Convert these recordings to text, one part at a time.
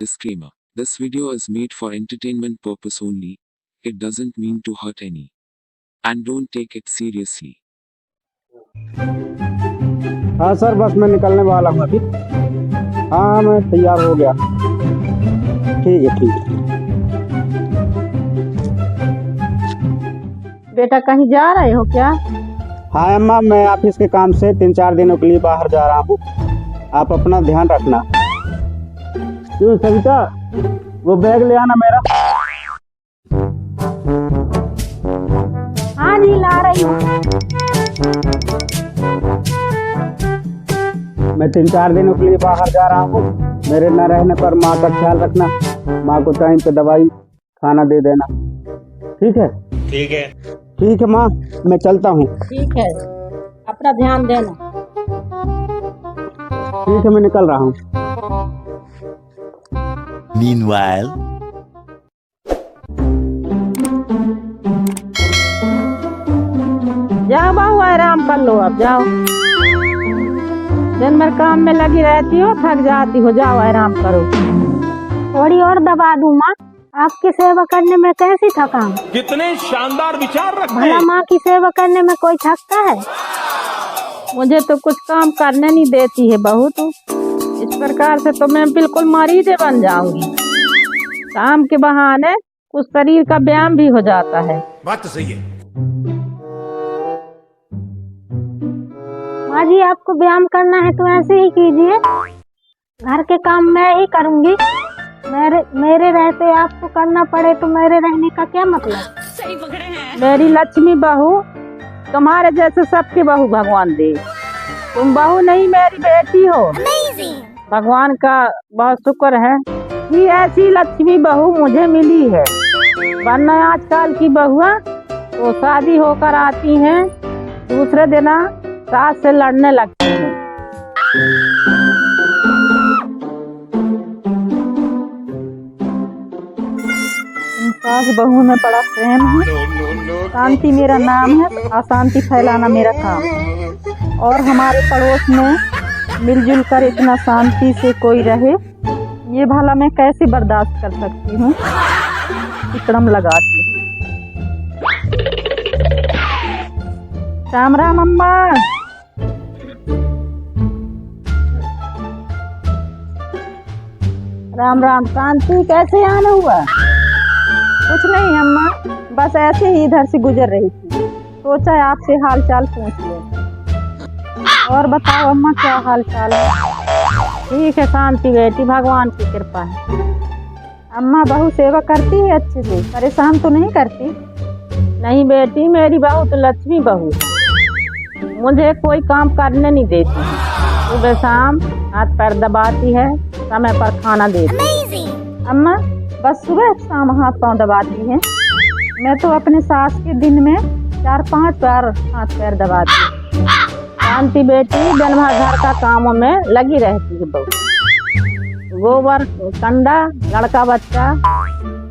Disclaimer. This video is made for entertainment purpose only. It doesn't mean to hurt any. And don't take it seriously. हाँ sir, बस मैं निकलने वाला हूँ अभी। हाँ, मैं तैयार हो गया। ठीक है, ठीक है। बेटा कहीं जा रहे हो क्या? हाँ अम्मा, मैं ऑफिस के काम से 3-4 दिनों के लिए बाहर जा रहा हूँ। आप अपना ध्यान रखना। क्यों सविता, वो बैग ले आना मेरा। हाँ जी, ला रही हूँ। मैं 3-4 दिनों के लिए बाहर जा रहा हूँ। मेरे न रहने पर माँ का ख्याल रखना। माँ को टाइम पे दवाई खाना दे देना। ठीक है? ठीक है। ठीक है माँ, मैं चलता हूँ। ठीक है, अपना ध्यान देना। ठीक है, मैं निकल रहा हूँ। Meanwhile, जाओ बहू, आराम कर लो। अब जाओ, दिन भर काम में लगी रहती हो, थक जाती हो। जाओ आराम करो। थोड़ी और दबा दूं माँ? आपकी सेवा करने में कैसी थकान? कितने शानदार विचार रखते भला हैं। माँ की सेवा करने में कोई थकता है? मुझे तो कुछ काम करने नहीं देती है बहू तू। इस प्रकार से तो मैं बिल्कुल मरीज बन जाऊंगी। काम के बहाने कुछ शरीर का व्यायाम भी हो जाता है। बात तो सही है। माँ जी, आपको व्यायाम करना है तो ऐसे ही कीजिए। घर के काम मैं ही करूँगी। मेरे रहते आपको करना पड़े तो मेरे रहने का क्या मतलब? मेरी लक्ष्मी बहू, तुम्हारे जैसे सबकी बहू भगवान दे। तुम बहू नहीं, मेरी बेटी हो। भगवान का बहुत शुक्र है कि ऐसी लक्ष्मी बहू मुझे मिली है। वरना आजकल की बहुआ तो शादी होकर आती हैं, दूसरे दिन सास से लड़ने लगती हैं। सास बहू में बड़ा प्रेम है। शांति मेरा नाम है, अशांति फैलाना मेरा काम। और हमारे पड़ोस में मिलजुल कर इतना शांति से कोई रहे, ये भला मैं कैसे बर्दाश्त कर सकती हूँ? विक्रम लगाती। राम राम अम्मा। राम राम। शांति, कैसे आना हुआ? कुछ नहीं अम्मा, बस ऐसे ही इधर से गुजर रही थी, सोचा आपसे हाल चाल पूछ ले। और बताओ अम्मा, क्या हाल चाल है? ठीक है शांति बेटी, भगवान की कृपा है। अम्मा बहू सेवा करती है अच्छे से, परेशान तो नहीं करती? नहीं बेटी, मेरी बहू तो लक्ष्मी बहू है। मुझे कोई काम करने नहीं देती। सुबह शाम हाथ पैर दबाती है, समय पर खाना देती। अम्मा बस सुबह शाम हाथ पांव दबाती है? मैं तो अपने सास के दिन में 4-5 बार हाथ पैर दबाती। शांति बेटी दिन भर घर का कामों में लगी रहती है बहू। गोबर कंडा, लड़का बच्चा,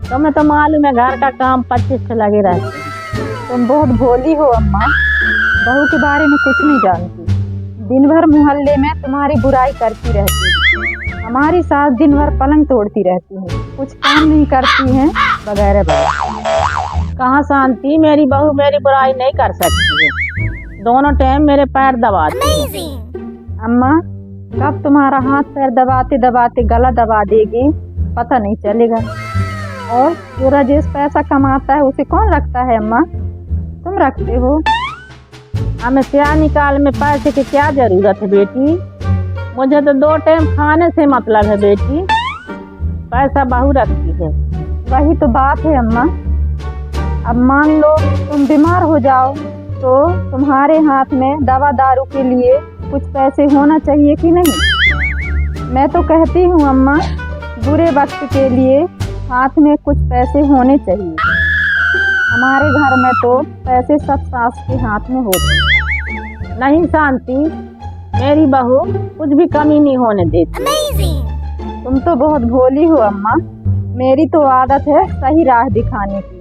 तुम्हें तो मालूम है घर का काम 25 से लगे रहते हैं। तुम बहुत भोली हो अम्मा, बहू के बारे में कुछ नहीं जानती। दिन भर मोहल्ले में तुम्हारी बुराई करती रहती है। हमारी सास दिन भर पलंग तोड़ती रहती है, कुछ काम नहीं करती हैं वगैरह वगैरह। कहाँ शांति, मेरी बहू मेरी बुराई नहीं कर सकती है। दोनों टाइम मेरे पैर दबाती है। अम्मा कब तुम्हारा हाथ पैर दबाते दबाते गला दबा देगी पता नहीं चलेगा। और जो राजेश पैसा कमाता है उसे कौन रखता है अम्मा? तुम रखते हो। हमें सियानी काल में पैसे की क्या जरूरत है बेटी? मुझे तो 2 टाइम खाने से मतलब है बेटी, पैसा बहू रखती है। वही तो बात है अम्मा। अब मान लो तुम बीमार हो जाओ तो तुम्हारे हाथ में दवा दारू के लिए कुछ पैसे होना चाहिए कि नहीं? मैं तो कहती हूँ अम्मा, बुरे वक्त के लिए हाथ में कुछ पैसे होने चाहिए। हमारे घर में तो पैसे सब सास के हाथ में होते। नहीं शांति, मेरी बहू कुछ भी कमी नहीं होने देती। तुम तो बहुत भोली हो अम्मा। मेरी तो आदत है सही राह दिखाने की।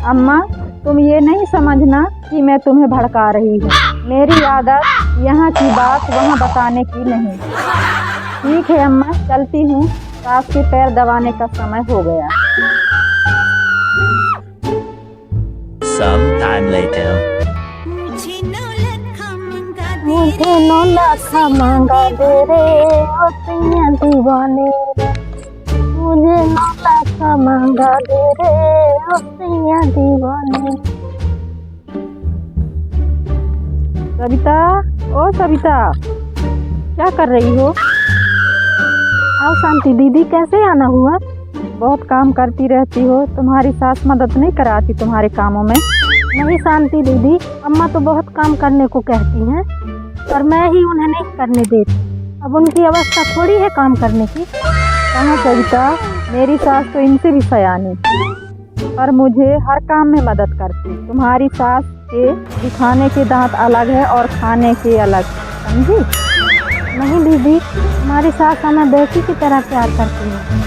अम्मा तुम ये नहीं समझना कि मैं तुम्हें भड़का रही हूँ। मेरी आदत यहाँ की बात वहाँ बताने की नहीं। ठीक है अम्मा, चलती हूँ। सास के पैर दबाने का समय हो गया। Some time later. मुझे 9 लाख मांगा दे रे ओ सैया दीवाने रे। मुझे 9 लाख मांगा दे रे ओ सैया दीवाने। सविता, ओ सविता, क्या कर रही हो? आओ शांति दीदी, कैसे आना हुआ? बहुत काम करती रहती हो, तुम्हारी सास मदद नहीं कराती तुम्हारे कामों में? नहीं शांति दीदी, अम्मा तो बहुत काम करने को कहती हैं, पर मैं ही उन्हें नहीं करने देती। अब उनकी अवस्था थोड़ी है काम करने की। कहाँ सविता, मेरी सास तो इनसे भी सयानी, पर मुझे हर काम में मदद करती। तुम्हारी सास के दिखाने के दांत अलग है और खाने के अलग, समझी? नहीं दीदी, हमारी सास हमें बेटी की तरह प्यार करती है।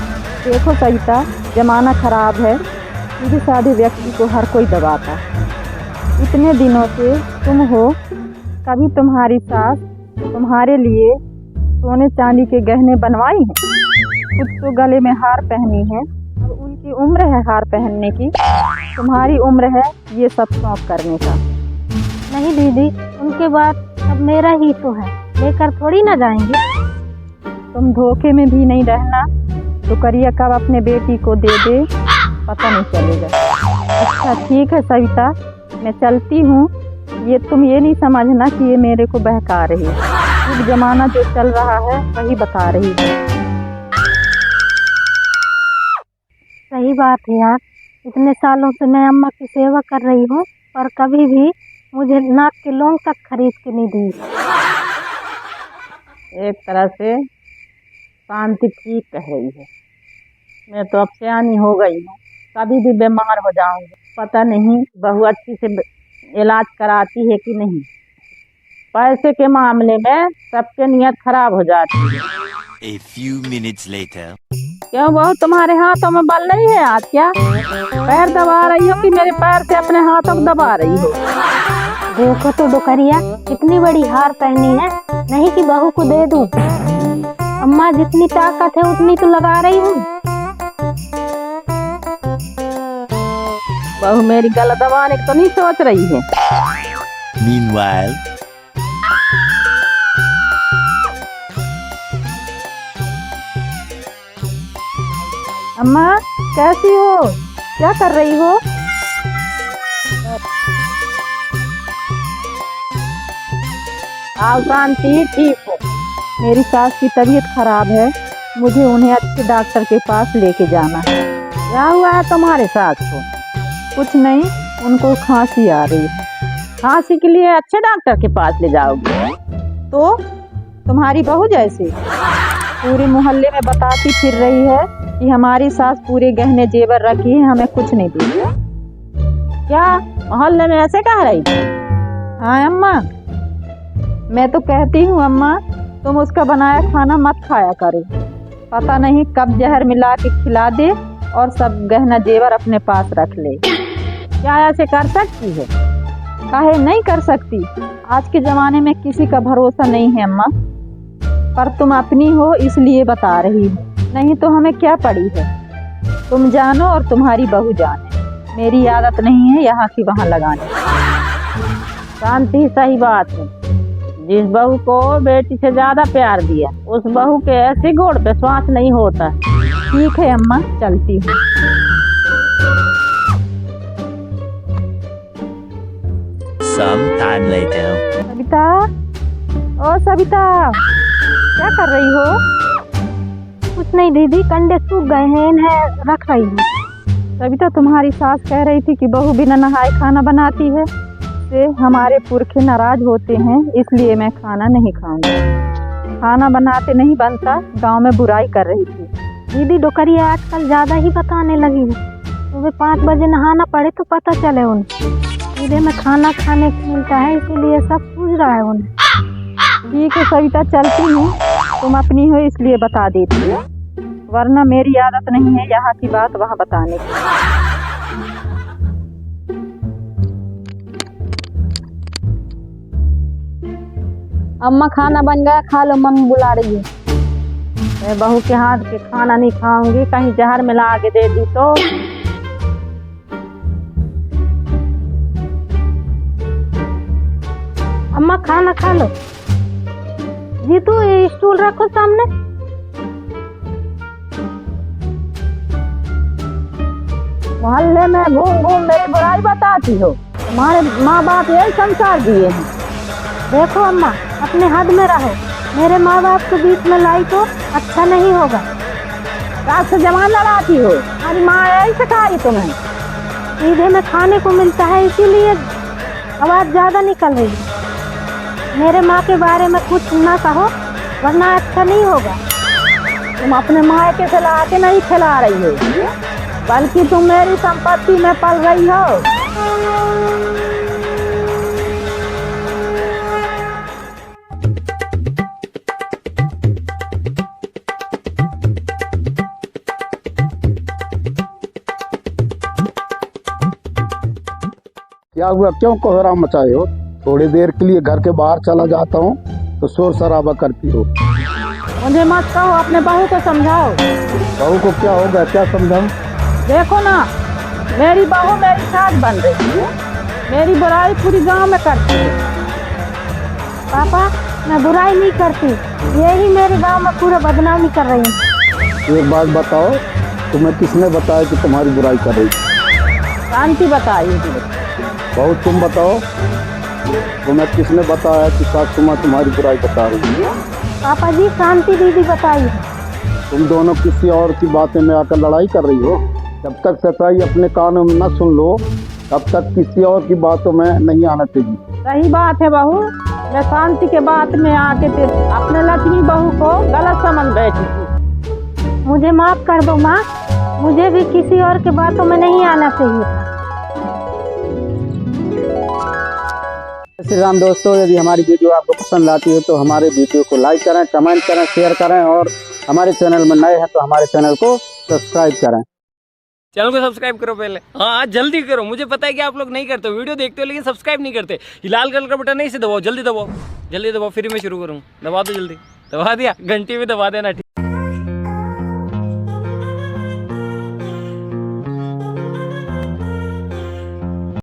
देखो सविता, जमाना खराब है, सीधे साधे व्यक्ति को हर कोई दबाता है। इतने दिनों से तुम हो, कभी तुम्हारी सास तुम्हारे लिए सोने चांदी के गहने बनवाई हैं? खुद तो गले में हार पहनी है, और उनकी उम्र है हार पहनने की, तुम्हारी उम्र है ये सब शौक करने का। नहीं दीदी, उनके बाद अब मेरा ही तो है, लेकर थोड़ी ना जाएंगे। तुम धोखे में भी नहीं रहना, दुकरिया कब अपने बेटी को दे दे पता नहीं चलेगा। अच्छा ठीक है सविता, मैं चलती हूँ। तुम ये नहीं समझना कि ये मेरे को बहका रही है। युग जमाना जो चल रहा है वही बता रही है। सही बात है यार, इतने सालों से मैं अम्मा की सेवा कर रही हूँ, पर कभी भी मुझे नाक के लौंग तक खरीद के नहीं दी। एक तरह से शांति ठीक कह रही है। मैं तो अब सयानी हो गई हूँ, कभी भी बीमार हो जाऊंगी। पता नहीं बहू अच्छी से इलाज कराती है कि नहीं। पैसे के मामले में सबके नियत खराब हो जाती है। A few minutes later. क्यों बहू, तुम्हारे हाथों में बल नहीं है आज क्या? पैर दबा रही हो कि मेरे पैर से अपने हाथों को दबा रही हो? देखो तो डुकरिया, कितनी बड़ी हार पहनी है, नहीं कि बहू को दे दूं। अम्मा जितनी ताकत है उतनी तो लगा रही हूँ। बहू मेरी गला दबाने की तो नहीं सोच रही है? Meanwhile. अम्मा कैसी हो, क्या कर रही हो? आओ शांति, ठीक हो? मेरी सास की तबीयत खराब है, मुझे उन्हें अच्छे डॉक्टर के पास लेके जाना है। क्या हुआ है तुम्हारे सास को? कुछ नहीं, उनको खांसी आ रही है। खांसी के लिए अच्छे डॉक्टर के पास ले जाओगे? तो तुम्हारी बहू जैसी पूरे मोहल्ले में बताती फिर रही है कि हमारी सास पूरे गहने जेवर रखी है, हमें कुछ नहीं दी। क्या मोहल्ले में ऐसे कह रही थी? हाँ अम्मा, मैं तो कहती हूँ अम्मा, तुम उसका बनाया खाना मत खाया करो। पता नहीं कब जहर मिला के खिला दे और सब गहना जेवर अपने पास रख ले। क्या ऐसे कर सकती है? काहे नहीं कर सकती? आज के ज़माने में किसी का भरोसा नहीं है अम्मा, पर तुम अपनी हो इसलिए बता रही हो, नहीं तो हमें क्या पड़ी है। तुम जानो और तुम्हारी बहू जाने, मेरी आदत नहीं है यहाँ की वहाँ लगाने। शांति, सही बात है। जिस बहू को बेटी से ज्यादा प्यार दिया, उस बहू के ऐसे गोड़ पे श्वास नहीं होता। ठीक है अम्मा, चलती हूँ। Some time later. सविता, ओ सविता, क्या कर रही हो? कुछ नहीं दीदी, कंडे सूख गए हैं, इन्हें रख रही हूँ। सविता, तुम्हारी सास कह रही थी कि बहू बिना नहाए खाना बनाती है, से हमारे पुरखे नाराज होते हैं, इसलिए मैं खाना नहीं खाऊंगी। खाना बनाते नहीं बनता, गांव में बुराई कर रही थी। दीदी डुकरिया आजकल ज्यादा ही बताने लगी है। सुबह 5 बजे नहाना पड़े तो पता चले उन्हें, सीधे में खाना खाने को मिलता है, इसीलिए सब पूछ रहा है उन्हें। ठीक है सविता, चलती हूँ, तुम अपनी हो इसलिए बता देती हो, वरना मेरी आदत नहीं है यहाँ की बात वहाँ बताने की। अम्मा खाना बन गया, खा लो, मम्मी बुला रही है। मैं बहू के हाथ के खाना नहीं खाऊंगी, कहीं जहर मिला के दे दी तो। अम्मा खाना खा लो। जीतू ये स्टूल रखो सामने। मोहल्ले में घूम घूम मेरी बुराई बताती हो। तुम्हारे माँ बाप यही संसार दिए हैं। देखो अम्मा, अपने हद में रहो। मेरे माँ बाप के बीच में लाई तो अच्छा नहीं होगा। रात से जवान लड़ाती हो। हमारी माँ यही सिखाई तुम्हें। सीधे में खाने को मिलता है, इसीलिए आवाज ज्यादा निकल रही है। मेरे माँ के बारे में कुछ ना कहो, वरना अच्छा नहीं होगा। तुम अपने मायके से ला के नहीं खिला रही हो, बल्कि तुम मेरी संपत्ति में पल रही हो। क्या हुआ, क्यों कोहराम मचाए हो? थोड़ी देर के लिए घर के बाहर चला जाता हूँ तो शोर शराबा करती हो। मुझे मत कहो, अपने बहू को समझाओ। बहू को क्या होगा, क्या समझाऊं? देखो ना, मेरी बहू मेरी सास बन रही है। मेरी बुराई पूरी गांव में करती है। पापा, मैं बुराई नहीं करती, यही मेरे गांव में पूरा बदनामी कर रही है। एक बात बताओ, तुम्हें किसने बताया कि तुम्हारी बुराई कर रही? शांति बताइए। बहू तुम बताओ, तुम्हें किसने बताया कि सास तुम्हारी बुराई बता रही है? पापा जी, शांति दीदी बताइए। तुम दोनों किसी और की बातें में आकर लड़ाई कर रही हो। जब तक सच्चाई अपने कानों में न सुन लो, तब तक किसी और की बातों में नहीं आना चाहिए। सही बात है बहू, मैं शांति के बात में आके अपने लक्ष्मी बहू को गलत समझ बैठी थी। मुझे माफ कर दो माँ, मुझे भी किसी और के बातों में नहीं आना चाहिए था। श्री राम दोस्तों, यदि हमारी वीडियो आपको पसंद आती है तो हमारे वीडियो को लाइक करें, कमेंट करें, शेयर करें और हमारे चैनल में नए हैं तो हमारे चैनल को सब्सक्राइब करें। चैनल को सब्सक्राइब करो पहले। हाँ जल्दी करो, मुझे पता है कि आप लोग नहीं करते, वीडियो देखते हो लेकिन सब्सक्राइब नहीं करते। ये लाल कलर का बटन नहीं से दबाओ, जल्दी दबाओ, जल्दी दबाओ, फिर मैं शुरू करूँ। दबा दो जल्दी, दबा दिया, घंटी में दबा देना।